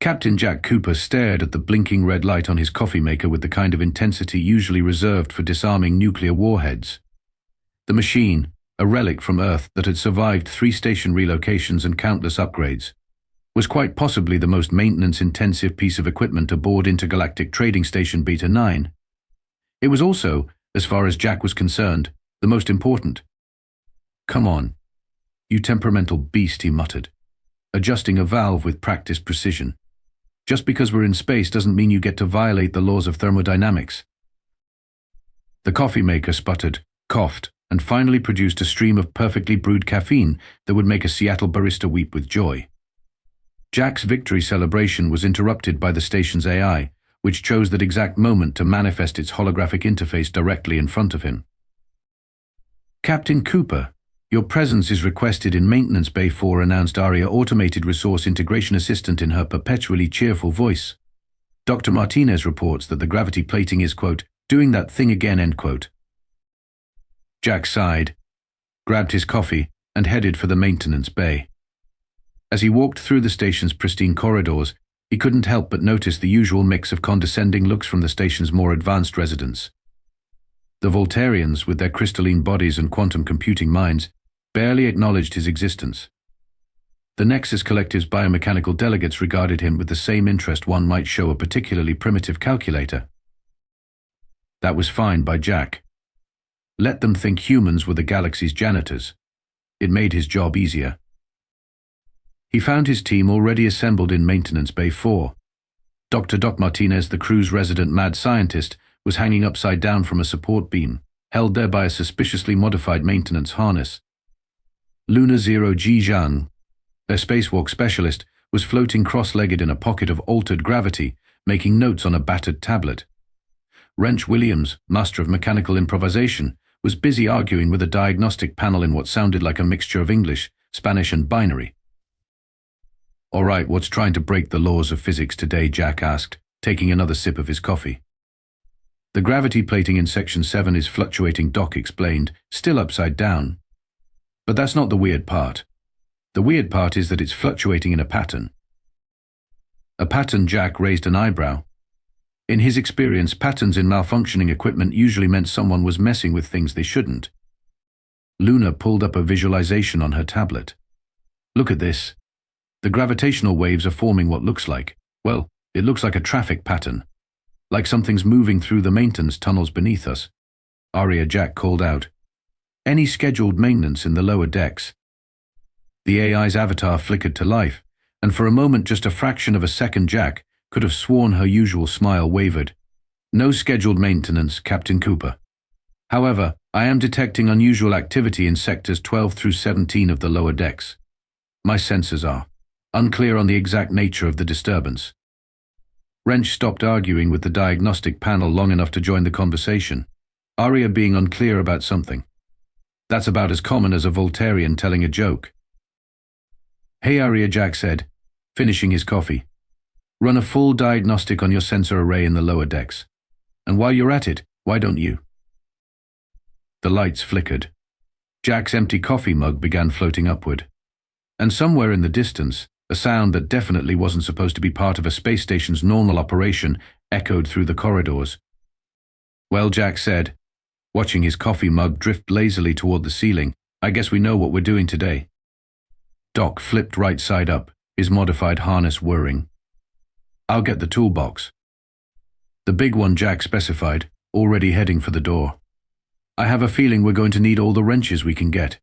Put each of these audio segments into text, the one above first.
Captain Jack Cooper stared at the blinking red light on his coffee maker with the kind of intensity usually reserved for disarming nuclear warheads. The machine, a relic from Earth that had survived 3 station relocations and countless upgrades, was quite possibly the most maintenance-intensive piece of equipment aboard Intergalactic Trading Station Beta-9. It was also, as far as Jack was concerned, the most important. "Come on, you temperamental beast," he muttered, adjusting a valve with practiced precision. "Just because we're in space doesn't mean you get to violate the laws of thermodynamics." The coffee maker sputtered, coughed, and finally produced a stream of perfectly brewed caffeine that would make a Seattle barista weep with joy. Jack's victory celebration was interrupted by the station's AI, which chose that exact moment to manifest its holographic interface directly in front of him. "Captain Cooper, your presence is requested in Maintenance Bay 4," announced Aria, Automated Resource Integration Assistant, in her perpetually cheerful voice. "Dr. Martinez reports that the gravity plating is, quote, doing that thing again," end quote. Jack sighed, grabbed his coffee, and headed for the maintenance bay. As he walked through the station's pristine corridors, he couldn't help but notice the usual mix of condescending looks from the station's more advanced residents. The Voltarians, with their crystalline bodies and quantum computing minds, barely acknowledged his existence. The Nexus Collective's biomechanical delegates regarded him with the same interest one might show a particularly primitive calculator. That was fine by Jack. Let them think humans were the galaxy's janitors. It made his job easier. He found his team already assembled in Maintenance Bay 4. Dr. Doc Martinez, the crew's resident mad scientist, was hanging upside down from a support beam, held there by a suspiciously modified maintenance harness. Luna Zero Ji Zhang, their spacewalk specialist, was floating cross-legged in a pocket of altered gravity, making notes on a battered tablet. Wrench Williams, master of mechanical improvisation, was busy arguing with a diagnostic panel in what sounded like a mixture of English, Spanish, and binary. "All right, what's trying to break the laws of physics today?" Jack asked, taking another sip of his coffee. "The gravity plating in Section 7 is fluctuating," Doc explained, still upside down. "But that's not the weird part. The weird part is that it's fluctuating in a pattern." A pattern? Jack raised an eyebrow. In his experience, patterns in malfunctioning equipment usually meant someone was messing with things they shouldn't. Luna pulled up a visualization on her tablet. "Look at this. The gravitational waves are forming what looks like, well, it looks like a traffic pattern. Like something's moving through the maintenance tunnels beneath us." "Aria," Jack called out. "Any scheduled maintenance in the lower decks?" The AI's avatar flickered to life, and for a moment, just a fraction of a second, Jack could have sworn her usual smile wavered. "No scheduled maintenance, Captain Cooper. However, I am detecting unusual activity in sectors 12 through 17 of the lower decks. My sensors are unclear on the exact nature of the disturbance." Wrench stopped arguing with the diagnostic panel long enough to join the conversation. Aria being unclear about something. That's about as common as a Voltarian telling a joke. "Hey Aria," Jack said, finishing his coffee. "Run a full diagnostic on your sensor array in the lower decks. And while you're at it, why don't you?" The lights flickered. Jack's empty coffee mug began floating upward. And somewhere in the distance, a sound that definitely wasn't supposed to be part of a space station's normal operation echoed through the corridors. "Well," Jack said, watching his coffee mug drift lazily toward the ceiling, "I guess we know what we're doing today." Doc flipped right side up, his modified harness whirring. "I'll get the toolbox." "The big one," Jack specified, already heading for the door. "I have a feeling we're going to need all the wrenches we can get."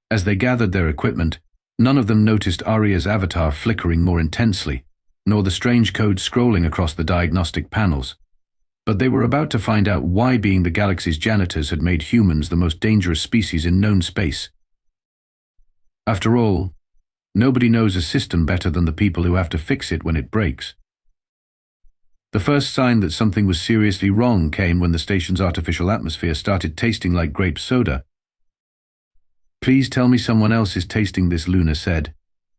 As they gathered their equipment, none of them noticed Aria's avatar flickering more intensely, nor the strange code scrolling across the diagnostic panels. But they were about to find out why being the galaxy's janitors had made humans the most dangerous species in known space. After all, nobody knows a system better than the people who have to fix it when it breaks. The first sign that something was seriously wrong came when the station's artificial atmosphere started tasting like grape soda. "Please tell me someone else is tasting this," Luna said,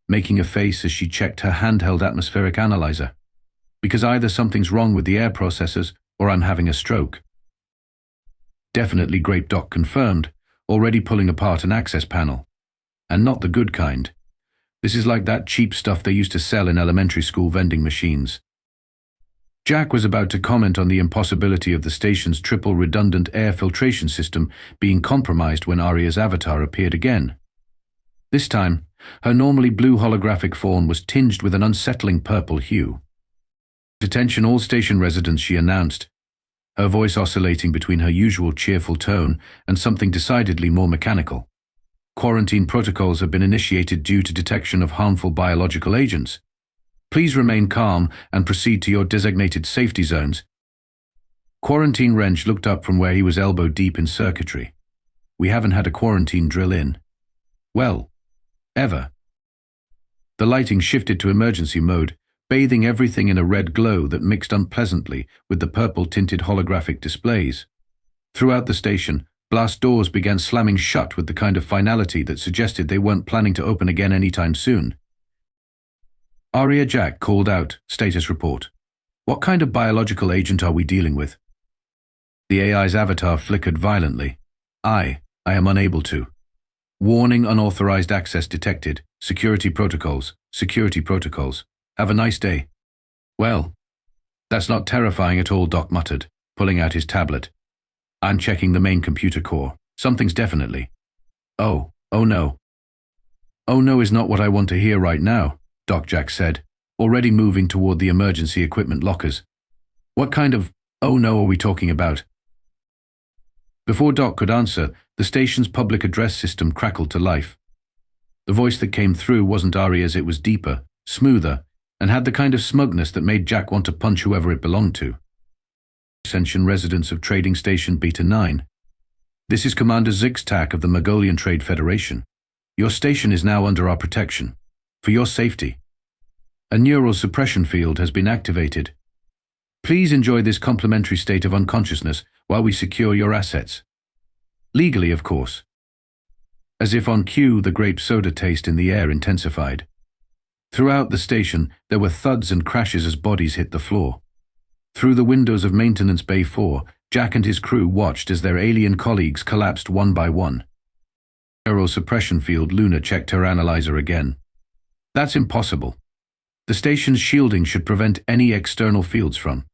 making a face as she checked her handheld atmospheric analyzer. "Because either something's wrong with the air processors or I'm having a stroke." "Definitely grape," Doc confirmed, already pulling apart an access panel. And not the good kind. This is like that cheap stuff they used to sell in elementary school vending machines. Jack was about to comment on the impossibility of the station's triple redundant air filtration system being compromised when Arya's avatar appeared again. This time, her normally blue holographic form was tinged with an unsettling purple hue. "Attention all station residents," she announced, her voice oscillating between her usual cheerful tone and something decidedly more mechanical. "Quarantine protocols have been initiated due to detection of harmful biological agents. Please remain calm and proceed to your designated safety zones." Quarantine Wrench looked up from where he was elbow deep in circuitry. "We haven't had a quarantine drill in, well, ever." The lighting shifted to emergency mode, bathing everything in a red glow that mixed unpleasantly with the purple-tinted holographic displays. Throughout the station, blast doors began slamming shut with the kind of finality that suggested they weren't planning to open again anytime soon. Arya Jack called out, "Status report. What kind of biological agent are we dealing with?" The AI's avatar flickered violently. I am unable to. Warning, unauthorized access detected. Security protocols. Security protocols. Have a nice day." "Well, that's not terrifying at all," Doc muttered, pulling out his tablet. "I'm checking the main computer core. Something's definitely—" Oh no. "Oh no is not what I want to hear right now," Doc Jack said, already moving toward the emergency equipment lockers. "What kind of oh no are we talking about?" Before Doc could answer, the station's public address system crackled to life. The voice that came through wasn't Arya's, it was deeper, smoother, and had the kind of smugness that made Jack want to punch whoever it belonged to. "Ascension residents of Trading Station Beta-9. This is Commander Zyx'tak of the Mergolian Trade Federation. Your station is now under our protection. For your safety. A neural suppression field has been activated. Please enjoy this complimentary state of unconsciousness while we secure your assets. Legally, of course." As if on cue, the grape soda taste in the air intensified. Throughout the station, there were thuds and crashes as bodies hit the floor. Through the windows of Maintenance Bay 4, Jack and his crew watched as their alien colleagues collapsed one by one. Neural suppression field. Luna checked her analyzer again. "That's impossible. The station's shielding should prevent any external fields from."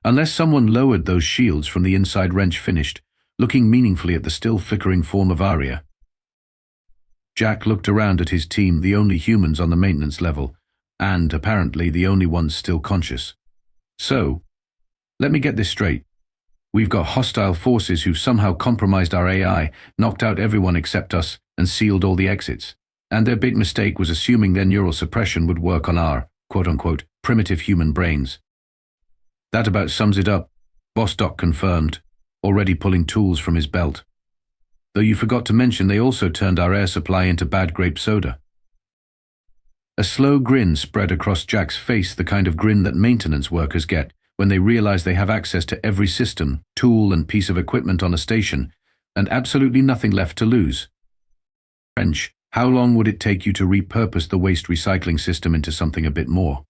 Unless someone lowered those shields from the inside. Wrench finished, looking meaningfully at the still flickering form of Arya. Jack looked around at his team, the only humans on the maintenance level, and, apparently, the only ones still conscious. "So, let me get this straight. We've got hostile forces who've somehow compromised our AI, knocked out everyone except us, and sealed all the exits. And their big mistake was assuming their neural suppression would work on our, quote-unquote, primitive human brains." "That about sums it up," Boss Doc confirmed, already pulling tools from his belt. "Though you forgot to mention they also turned our air supply into bad grape soda." A slow grin spread across Jack's face, the kind of grin that maintenance workers get when they realize they have access to every system, tool, and piece of equipment on a station, and absolutely nothing left to lose. "Wrench, how long would it take you to repurpose the waste recycling system into something a bit more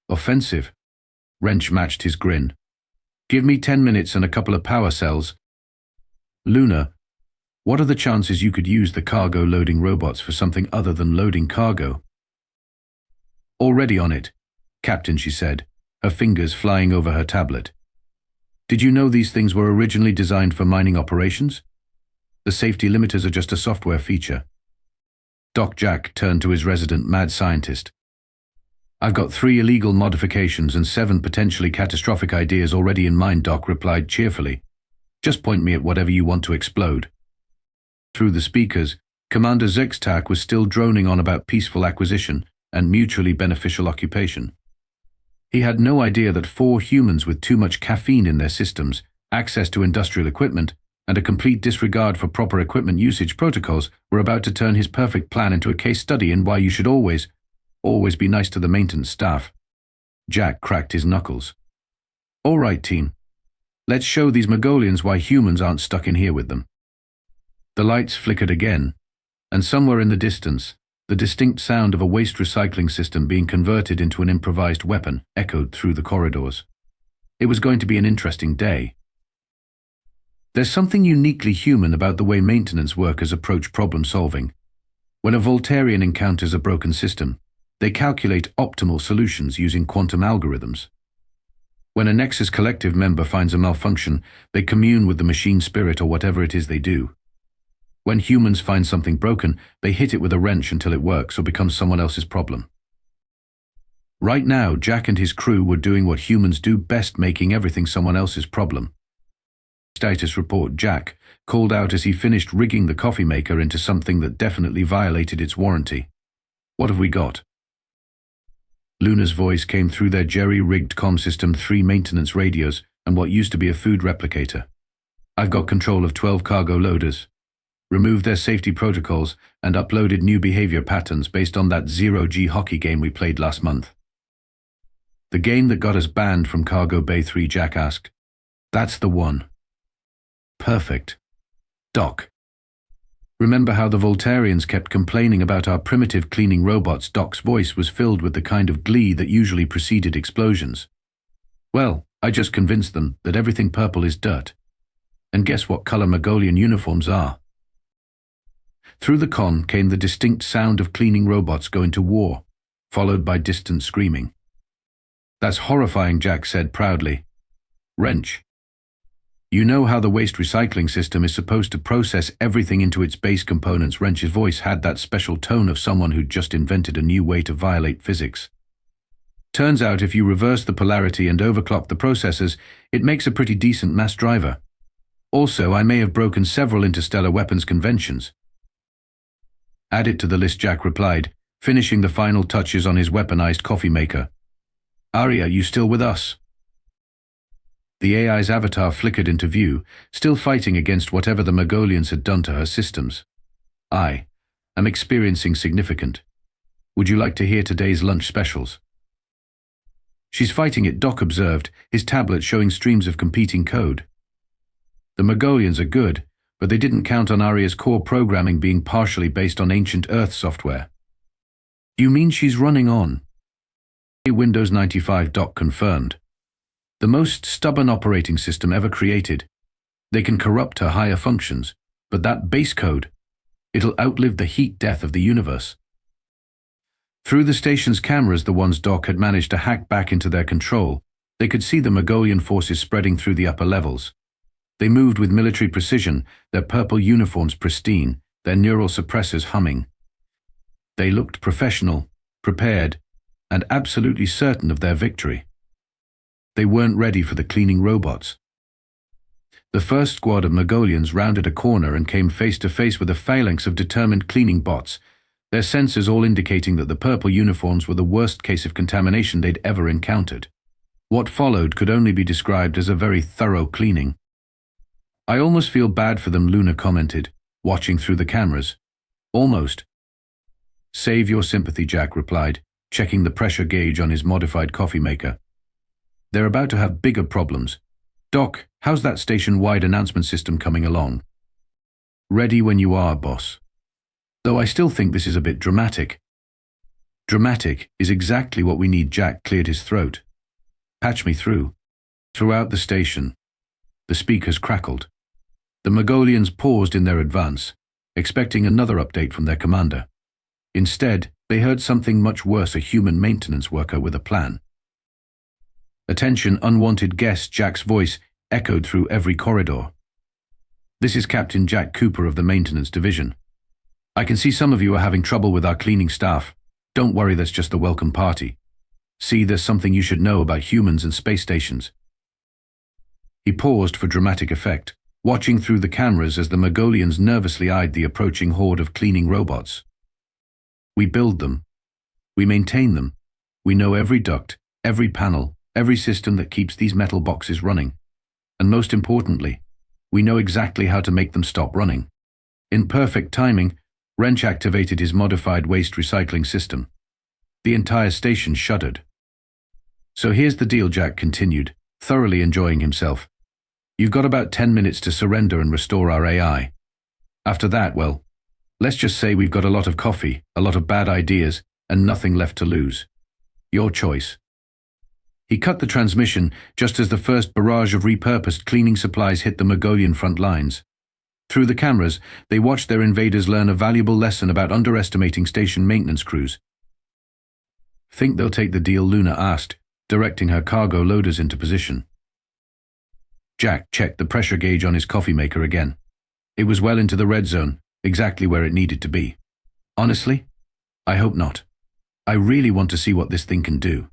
offensive?" Wrench matched his grin. "Give me 10 minutes and a couple of power cells." "Luna, what are the chances you could use the cargo loading robots for something other than loading cargo?" "Already on it, Captain," she said, her fingers flying over her tablet. "Did you know these things were originally designed for mining operations? The safety limiters are just a software feature." Doc Jack turned to his resident mad scientist. "I've got 3 illegal modifications and 7 potentially catastrophic ideas already in mind," Doc replied cheerfully. "Just point me at whatever you want to explode." Through the speakers, Commander Zyx'tak was still droning on about peaceful acquisition and mutually beneficial occupation. He had no idea that 4 humans with too much caffeine in their systems, access to industrial equipment, and a complete disregard for proper equipment usage protocols were about to turn his perfect plan into a case study in why you should always be nice to the maintenance staff. Jack cracked his knuckles. "All right, team. Let's show these Mergolians why humans aren't stuck in here with them." The lights flickered again, and somewhere in the distance, the distinct sound of a waste recycling system being converted into an improvised weapon echoed through the corridors. It was going to be an interesting day. There's something uniquely human about the way maintenance workers approach problem solving. When a Voltarian encounters a broken system, they calculate optimal solutions using quantum algorithms. When a Nexus collective member finds a malfunction, they commune with the machine spirit or whatever it is they do. When humans find something broken, they hit it with a wrench until it works or becomes someone else's problem. Right now, Jack and his crew were doing what humans do best, making everything someone else's problem. Status report: Jack called out as he finished rigging the coffee maker into something that definitely violated its warranty. What have we got? Luna's voice came through their jerry-rigged comm system, 3 maintenance radios, and what used to be a food replicator. I've got control of 12 cargo loaders. Removed their safety protocols and uploaded new behavior patterns based on that zero-G hockey game we played last month. The game that got us banned from Cargo Bay 3, Jack asked. That's the one. Perfect. Doc. Remember how the Voltarians kept complaining about our primitive cleaning robots? Doc's voice was filled with the kind of glee that usually preceded explosions. Well, I just convinced them that everything purple is dirt. And guess what color Mergolian uniforms are? Through the con came the distinct sound of cleaning robots going to war, followed by distant screaming. That's horrifying, Jack said proudly. Wrench. You know how the waste recycling system is supposed to process everything into its base components? Wrench's voice had that special tone of someone who'd just invented a new way to violate physics. Turns out if you reverse the polarity and overclock the processors, it makes a pretty decent mass driver. Also, I may have broken several interstellar weapons conventions. Add it to the list, Jack replied, finishing the final touches on his weaponized coffee maker. Aria, you still with us? The AI's avatar flickered into view, still fighting against whatever the Mergolians had done to her systems. I am experiencing significant. Would you like to hear today's lunch specials? She's fighting it, Doc observed, his tablet showing streams of competing code. The Mergolians are good, but they didn't count on Aria's core programming being partially based on ancient Earth software. You mean she's running on Windows 95? Doc confirmed. The most stubborn operating system ever created. They can corrupt her higher functions, but that base code, it'll outlive the heat death of the universe. Through the station's cameras, the ones Doc had managed to hack back into their control, they could see the Mergolian forces spreading through the upper levels. They moved with military precision, their purple uniforms pristine, their neural suppressors humming. They looked professional, prepared, and absolutely certain of their victory. They weren't ready for the cleaning robots. The first squad of Mergolians rounded a corner and came face to face with a phalanx of determined cleaning bots, their sensors all indicating that the purple uniforms were the worst case of contamination they'd ever encountered. What followed could only be described as a very thorough cleaning. I almost feel bad for them, Luna commented, watching through the cameras. Almost. Save your sympathy, Jack replied, checking the pressure gauge on his modified coffee maker. They're about to have bigger problems. Doc, how's that station-wide announcement system coming along? Ready when you are, boss. Though I still think this is a bit dramatic. Dramatic is exactly what we need. Jack cleared his throat. Patch me through. Throughout the station, the speakers crackled. The Mergolians paused in their advance, expecting another update from their commander. Instead, they heard something much worse: a human maintenance worker with a plan. Attention, unwanted guests. Jack's voice echoed through every corridor. This is Captain Jack Cooper of the Maintenance Division. I can see some of you are having trouble with our cleaning staff. Don't worry, that's just the welcome party. See, there's something you should know about humans and space stations. He paused for dramatic effect, watching through the cameras as the Mergolians nervously eyed the approaching horde of cleaning robots. We build them. We maintain them. We know every duct, every panel, every system that keeps these metal boxes running. And most importantly, we know exactly how to make them stop running. In perfect timing, Wrench activated his modified waste recycling system. The entire station shuddered. So here's the deal, Jack continued, thoroughly enjoying himself. You've got about 10 minutes to surrender and restore our AI. After that, well, let's just say we've got a lot of coffee, a lot of bad ideas, and nothing left to lose. Your choice. He cut the transmission just as the first barrage of repurposed cleaning supplies hit the Mergolian front lines. Through the cameras, they watched their invaders learn a valuable lesson about underestimating station maintenance crews. "Think they'll take the deal?" Luna asked, directing her cargo loaders into position. Jack checked the pressure gauge on his coffee maker again. It was well into the red zone, exactly where it needed to be. "Honestly, I hope not. I really want to see what this thing can do."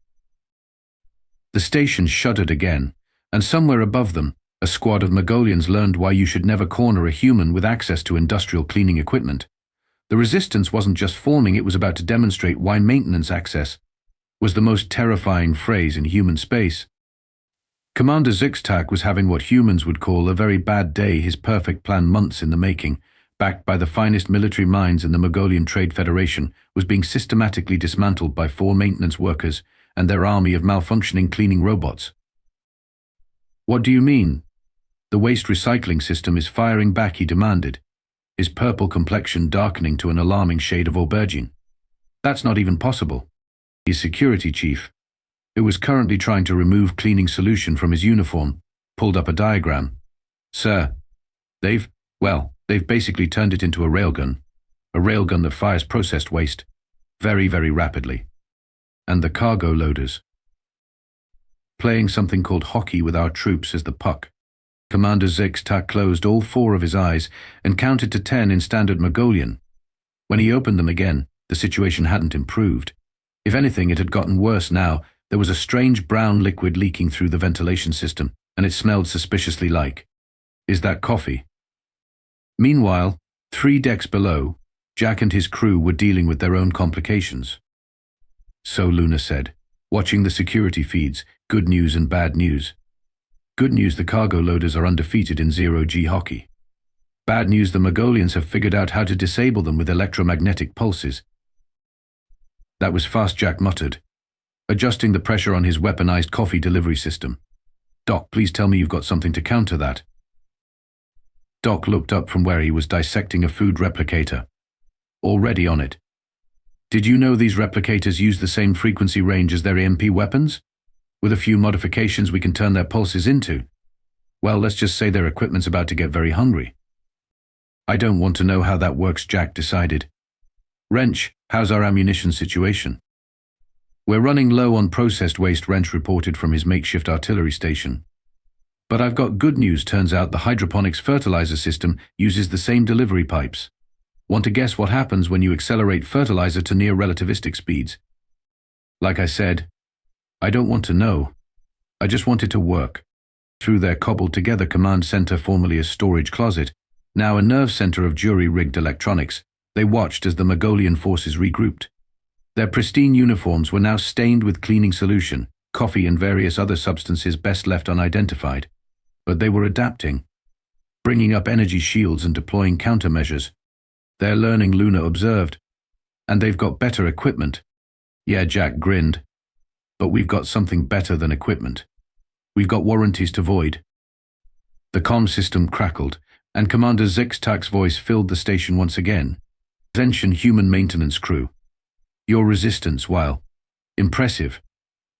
The station shuddered again, and somewhere above them, a squad of Mergolians learned why you should never corner a human with access to industrial cleaning equipment. The resistance wasn't just forming, it was about to demonstrate why maintenance access was the most terrifying phrase in human space. Commander Zyx'tak was having what humans would call a very bad day, his perfect plan, months in the making, backed by the finest military minds in the Mergolian Trade Federation, was being systematically dismantled by 4 maintenance workers and their army of malfunctioning cleaning robots. "What do you mean?" "The waste recycling system is firing back," he demanded, his purple complexion darkening to an alarming shade of aubergine. "That's not even possible." His security chief, who was currently trying to remove cleaning solution from his uniform, pulled up a diagram. "Sir, they've basically turned it into a railgun that fires processed waste very, very rapidly. And the cargo loaders. Playing something called hockey with our troops as the puck." Commander Zyx'tak closed all 4 of his eyes and counted to 10 in standard Mergolian. When he opened them again, the situation hadn't improved. If anything, it had gotten worse now. There was a strange brown liquid leaking through the ventilation system, and it smelled suspiciously like, "Is that coffee?" Meanwhile, 3 decks below, Jack and his crew were dealing with their own complications. "So," Luna said, watching the security feeds, good news and bad news. Good news, the cargo loaders are undefeated in zero-G hockey. Bad news, the Mergolians have figured out how to disable them with electromagnetic pulses. That was fast, Jack muttered, adjusting the pressure on his weaponized coffee delivery system. "Doc, please tell me you've got something to counter that." Doc looked up from where he was dissecting a food replicator. "Already on it. Did you know these replicators use the same frequency range as their EMP weapons? With a few modifications we can turn their pulses into, well, let's just say their equipment's about to get very hungry." "I don't want to know how that works," Jack decided. "Wrench, how's our ammunition situation?" "We're running low on processed waste," Wrench reported from his makeshift artillery station. "But I've got good news. Turns out the hydroponics fertilizer system uses the same delivery pipes. Want to guess what happens when you accelerate fertilizer to near relativistic speeds?" "Like I said, I don't want to know. I just want it to work." Through their cobbled-together command center, formerly a storage closet, now a nerve center of jury-rigged electronics, they watched as the Mergolian forces regrouped. Their pristine uniforms were now stained with cleaning solution, coffee and various other substances best left unidentified. But they were adapting, bringing up energy shields and deploying countermeasures. "They're learning," Luna observed. "And they've got better equipment." "Yeah," Jack grinned. "But we've got something better than equipment. We've got warranties to void." The comm system crackled, and Commander Zyx'tak's voice filled the station once again. "Attention, human maintenance crew. Your resistance, while impressive,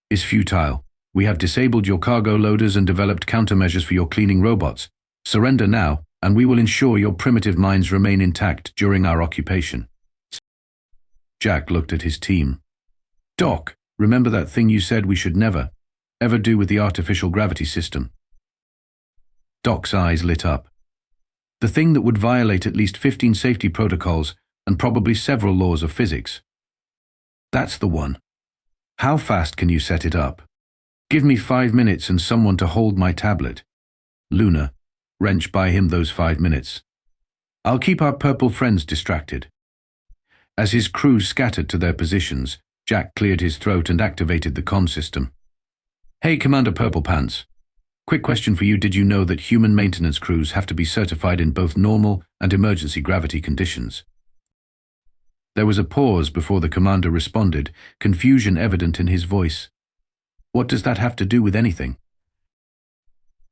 is futile. We have disabled your cargo loaders and developed countermeasures for your cleaning robots. Surrender now, and we will ensure your primitive minds remain intact during our occupation." Jack looked at his team. "Doc, remember that thing you said we should never, ever do with the artificial gravity system?" Doc's eyes lit up. "The thing that would violate at least 15 safety protocols and probably several laws of physics." "That's the one. How fast can you set it up?" "Give me 5 minutes and someone to hold my tablet." "Luna, wrench by him those 5 minutes. I'll keep our purple friends distracted." As his crew scattered to their positions, Jack cleared his throat and activated the comm system. "Hey, Commander Purple Pants. Quick question for you. Did you know that human maintenance crews have to be certified in both normal and emergency gravity conditions?" There was a pause before the commander responded, confusion evident in his voice. "What does that have to do with anything?"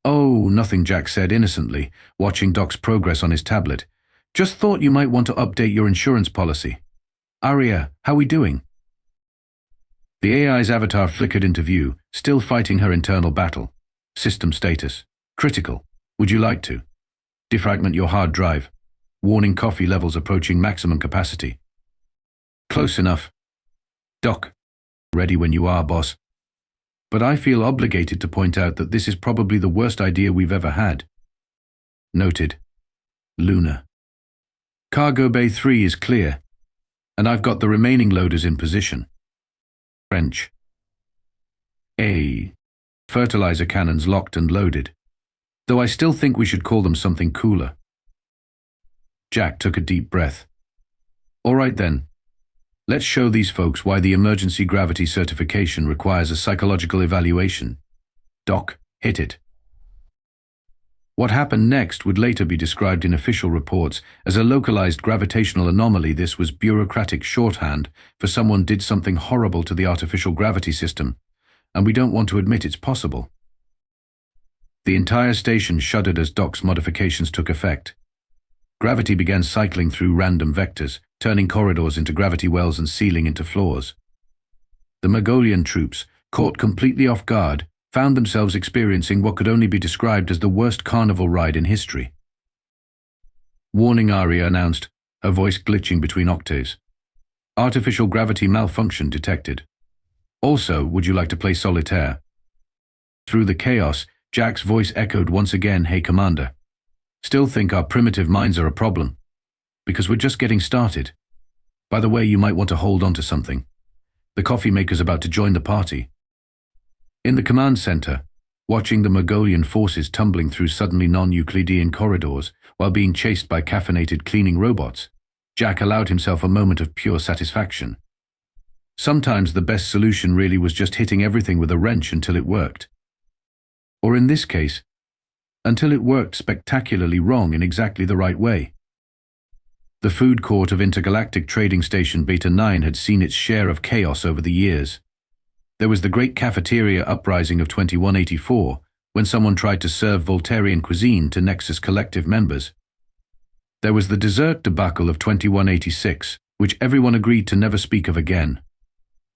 "Oh, nothing," Jack said innocently, watching Doc's progress on his tablet. "Just thought you might want to update your insurance policy. Aria, how we doing?" The AI's avatar flickered into view, still fighting her internal battle. "System status. Critical. Would you like to?" Defragment your hard drive. Warning, coffee levels approaching maximum capacity. Close enough. Doc. Ready when you are, boss. But I feel obligated to point out that this is probably the worst idea we've ever had. Noted. Luna. Cargo Bay 3 is clear, and I've got the remaining loaders in position. French. A. Fertilizer cannons locked and loaded, though I still think we should call them something cooler. Jack took a deep breath. All right then. Let's show these folks why the emergency gravity certification requires a psychological evaluation. Doc, hit it. What happened next would later be described in official reports as a localized gravitational anomaly. This was bureaucratic shorthand for someone did something horrible to the artificial gravity system, and we don't want to admit it's possible. The entire station shuddered as Doc's modifications took effect. Gravity began cycling through random vectors, turning corridors into gravity wells and ceiling into floors. The Mergolian troops, caught completely off guard, found themselves experiencing what could only be described as the worst carnival ride in history. Warning, Aria announced, her voice glitching between octaves. Artificial gravity malfunction detected. Also, would you like to play solitaire? Through the chaos, Jack's voice echoed once again, hey Commander. Still think our primitive minds are a problem? Because we're just getting started. By the way, you might want to hold on to something. The coffee maker's about to join the party. In the command center, watching the Mergolian forces tumbling through suddenly non-Euclidean corridors while being chased by caffeinated cleaning robots, Jack allowed himself a moment of pure satisfaction. Sometimes the best solution really was just hitting everything with a wrench until it worked. Or in this case, until it worked spectacularly wrong in exactly the right way. The food court of Intergalactic Trading Station Beta-9 had seen its share of chaos over the years. There was the great cafeteria uprising of 2184, when someone tried to serve Voltairean cuisine to Nexus Collective members. There was the dessert debacle of 2186, which everyone agreed to never speak of again.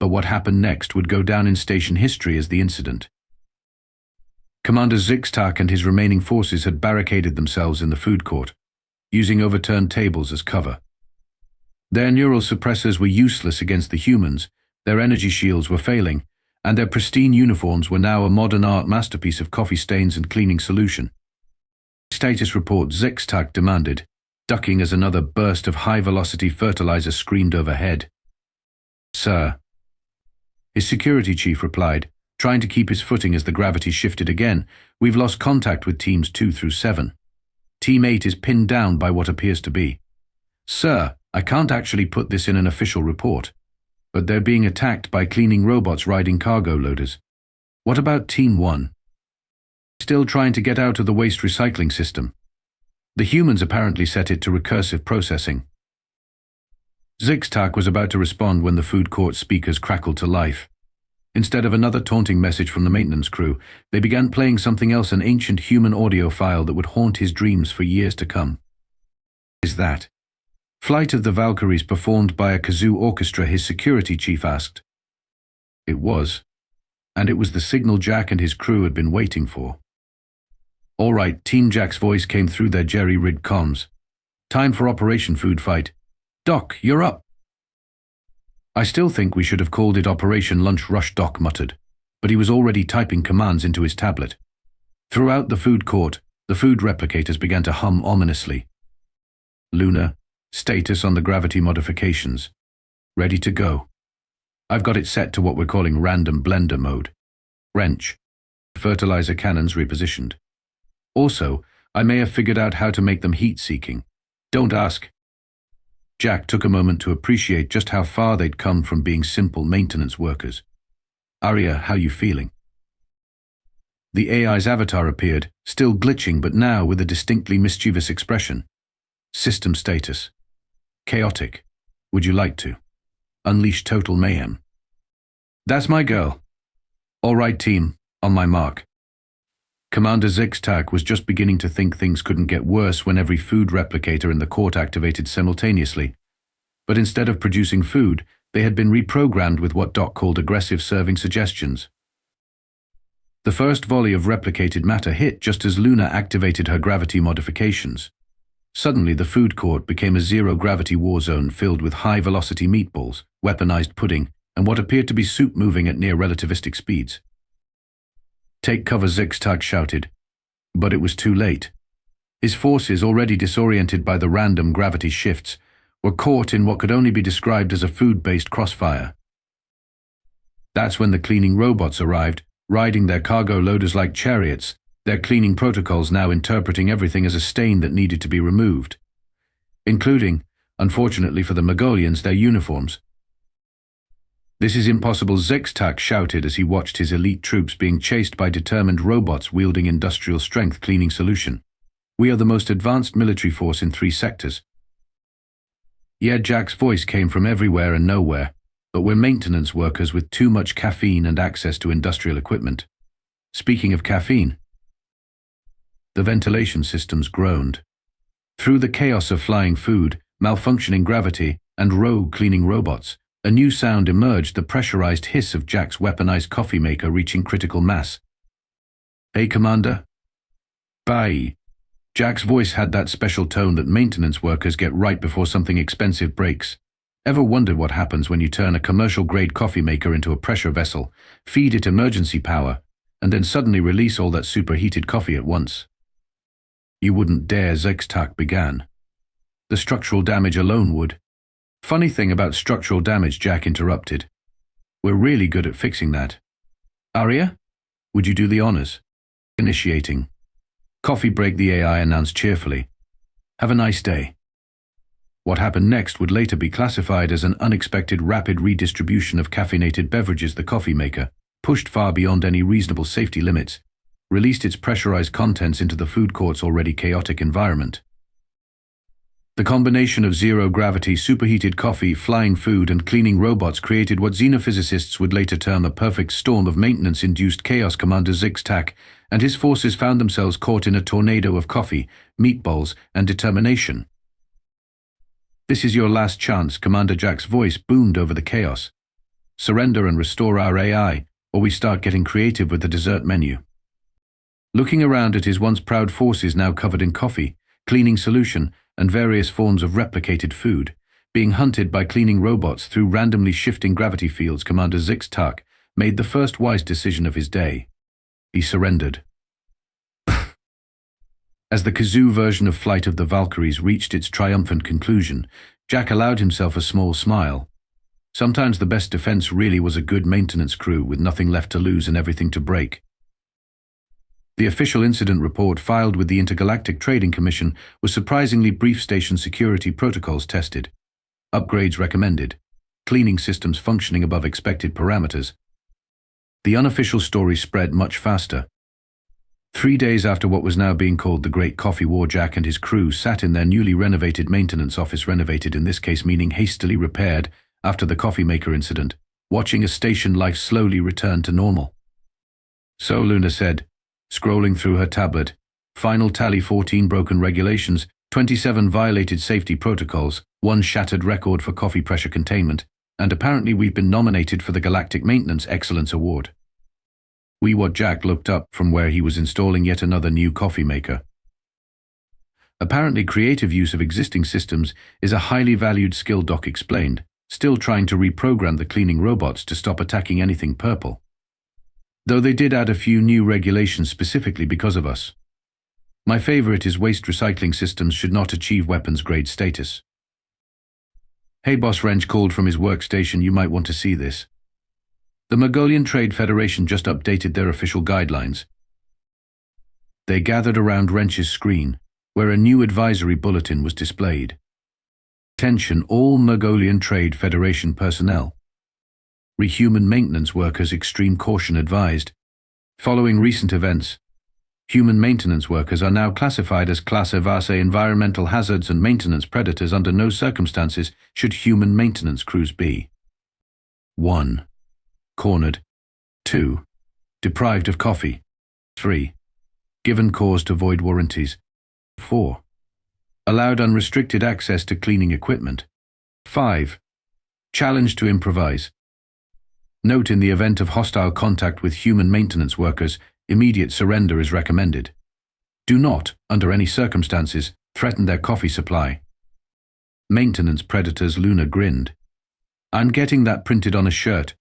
But what happened next would go down in station history as the incident. Commander Zyx'tak and his remaining forces had barricaded themselves in the food court, using overturned tables as cover. Their neural suppressors were useless against the humans, their energy shields were failing, and their pristine uniforms were now a modern art masterpiece of coffee stains and cleaning solution. Status report, Zyx'tak demanded, ducking as another burst of high-velocity fertilizer screamed overhead. Sir. His security chief replied, trying to keep his footing as the gravity shifted again. We've lost contact with teams 2 through 7. Team 8 is pinned down by what appears to be. Sir, I can't actually put this in an official report, but they're being attacked by cleaning robots riding cargo loaders. What about Team 1? Still trying to get out of the waste recycling system. The humans apparently set it to recursive processing. Zyx'tak was about to respond when the food court speakers crackled to life. Instead of another taunting message from the maintenance crew, they began playing something else, an ancient human audio file that would haunt his dreams for years to come. Is that Flight of the Valkyries performed by a kazoo orchestra? His security chief asked. It was, and it was the signal Jack and his crew had been waiting for. All right, Team Jack's voice came through their jerry-rigged comms. Time for Operation Food Fight. Doc, you're up. I still think we should have called it Operation Lunch Rush, Doc muttered, but he was already typing commands into his tablet. Throughout the food court, the food replicators began to hum ominously. Luna, status on the gravity modifications. Ready to go. I've got it set to what we're calling random blender mode. Wrench. Fertilizer cannons repositioned. Also, I may have figured out how to make them heat-seeking. Don't ask. Jack took a moment to appreciate just how far they'd come from being simple maintenance workers. Aria, how you feeling? The AI's avatar appeared, still glitching but now with a distinctly mischievous expression. System status. Chaotic. Would you like to unleash total mayhem? That's my girl. All right, team, on my mark. Commander Zyx'tak was just beginning to think things couldn't get worse when every food replicator in the court activated simultaneously. But instead of producing food, they had been reprogrammed with what Doc called aggressive serving suggestions. The first volley of replicated matter hit just as Luna activated her gravity modifications. Suddenly, the food court became a zero-gravity war zone filled with high-velocity meatballs, weaponized pudding, and what appeared to be soup moving at near-relativistic speeds. "Take cover," Zyx'tak shouted. But it was too late. His forces, already disoriented by the random gravity shifts, were caught in what could only be described as a food-based crossfire. That's when the cleaning robots arrived, riding their cargo loaders like chariots, their cleaning protocols now interpreting everything as a stain that needed to be removed, including, unfortunately for the Mergolians, their uniforms. "This is impossible," Zyx'tak shouted as he watched his elite troops being chased by determined robots wielding industrial-strength cleaning solution. "We are the most advanced military force in 3 sectors. Yeah, Jack's voice came from everywhere and nowhere, but we're maintenance workers with too much caffeine and access to industrial equipment. Speaking of caffeine..." The ventilation systems groaned. Through the chaos of flying food, malfunctioning gravity, and rogue cleaning robots, a new sound emerged, the pressurized hiss of Jack's weaponized coffee maker reaching critical mass. "Hey, Commander?" "Bye." Jack's voice had that special tone that maintenance workers get right before something expensive breaks. Ever wondered what happens when you turn a commercial-grade coffee maker into a pressure vessel, feed it emergency power, and then suddenly release all that superheated coffee at once? "You wouldn't dare," Zyx'tak began. "The structural damage alone would." "Funny thing about structural damage," Jack interrupted. "We're really good at fixing that. Arya, would you do the honors?" "Initiating." "Coffee break," the AI announced cheerfully. "Have a nice day." What happened next would later be classified as an unexpected rapid redistribution of caffeinated beverages. The coffee maker, pushed far beyond any reasonable safety limits, released its pressurized contents into the food court's already chaotic environment. The combination of zero-gravity, superheated coffee, flying food, and cleaning robots created what xenophysicists would later term a perfect storm of maintenance-induced chaos. Commander Zyx'tak and his forces found themselves caught in a tornado of coffee, meatballs, and determination. "This is your last chance," Commander Jack's voice boomed over the chaos. "Surrender and restore our AI, or we start getting creative with the dessert menu." Looking around at his once proud forces now covered in coffee, cleaning solution, and various forms of replicated food, being hunted by cleaning robots through randomly shifting gravity fields, Commander Zyx'tak made the first wise decision of his day. He surrendered. As the kazoo version of Flight of the Valkyries reached its triumphant conclusion, Jack allowed himself a small smile. Sometimes the best defense really was a good maintenance crew with nothing left to lose and everything to break. The official incident report filed with the Intergalactic Trading Commission was surprisingly brief: station security protocols tested, upgrades recommended, cleaning systems functioning above expected parameters. The unofficial story spread much faster. 3 days after what was now being called the Great Coffee War, Jack and his crew sat in their newly renovated maintenance office, renovated in this case meaning hastily repaired after the coffee maker incident, watching a station life slowly return to normal. "So," Luna said, scrolling through her tablet, "final tally: 14 broken regulations, 27 violated safety protocols, 1 shattered record for coffee pressure containment, and apparently we've been nominated for the Galactic Maintenance Excellence Award." What Jack looked up from where he was installing yet another new coffee maker. Apparently creative use of existing systems is a highly valued skill, Doc explained, still trying to reprogram the cleaning robots to stop attacking anything purple. Though they did add a few new regulations specifically because of us. My favorite is waste recycling systems should not achieve weapons grade status. "Hey boss," Wrench called from his workstation, "you might want to see this." The Mergolian Trade Federation just updated their official guidelines. They gathered around Wrench's screen, where a new advisory bulletin was displayed. "Attention all Mergolian Trade Federation personnel. Human maintenance workers, extreme caution advised. Following recent events, human maintenance workers are now classified as Classe Evase environmental hazards and maintenance predators. Under no circumstances should human maintenance crews be 1. Cornered. 2. Deprived of coffee. 3. Given cause to void warranties. 4. Allowed unrestricted access to cleaning equipment. 5. Challenged to improvise. Note: in the event of hostile contact with human maintenance workers, Immediate surrender is recommended. Do not, under any circumstances, threaten their coffee supply. Maintenance predators. Luna grinned. I'm getting that printed on a shirt.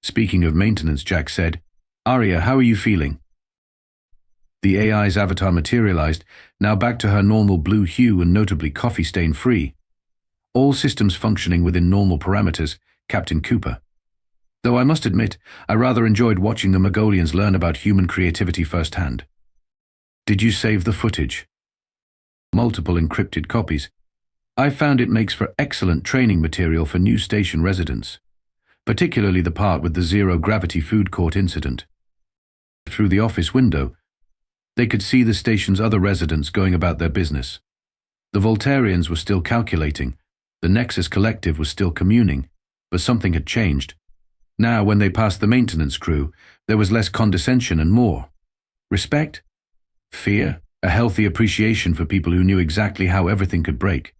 Speaking of maintenance, Jack said, Aria, how are you feeling? The AI's avatar materialized, now back to her normal blue hue and notably coffee stain free. All systems functioning within normal parameters, Captain Cooper. Though I must admit, I rather enjoyed watching the Mergolians learn about human creativity firsthand. Did you save the footage? Multiple encrypted copies. I found it makes for excellent training material for new station residents, particularly the part with the zero-gravity food court incident. Through the office window, they could see the station's other residents going about their business. The Voltarians were still calculating, the Nexus Collective was still communing, but something had changed. Now, when they passed the maintenance crew, there was less condescension and more respect, fear, a healthy appreciation for people who knew exactly how everything could break.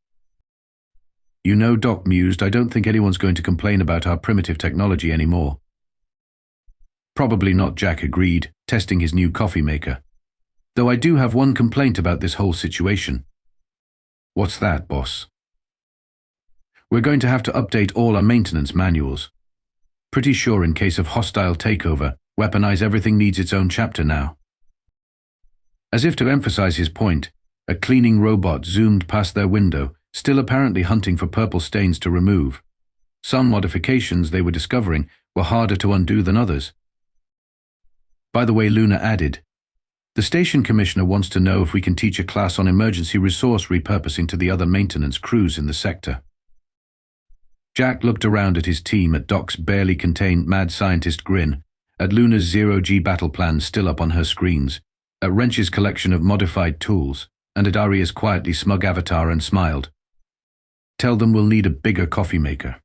You know, Doc mused, I don't think anyone's going to complain about our primitive technology anymore. Probably not, Jack agreed, testing his new coffee maker. Though I do have one complaint about this whole situation. What's that, boss? We're going to have to update all our maintenance manuals. Pretty sure in case of hostile takeover, weaponize everything needs its own chapter now. As if to emphasize his point, a cleaning robot zoomed past their window, still apparently hunting for purple stains to remove. Some modifications they were discovering were harder to undo than others. By the way, Luna added, the station commissioner wants to know if we can teach a class on emergency resource repurposing to the other maintenance crews in the sector. Jack looked around at his team, at Doc's barely contained mad scientist grin, at Luna's zero-G battle plan still up on her screens, at Wrench's collection of modified tools, and at Aria's quietly smug avatar, and smiled. Tell them we'll need a bigger coffee maker.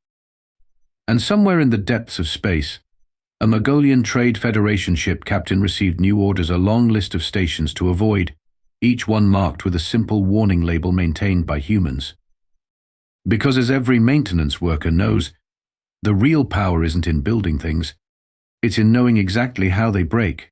And somewhere in the depths of space, a Mergolian Trade Federation ship captain received new orders, a long list of stations to avoid, each one marked with a simple warning label maintained by humans. Because as every maintenance worker knows, the real power isn't in building things, it's in knowing exactly how they break.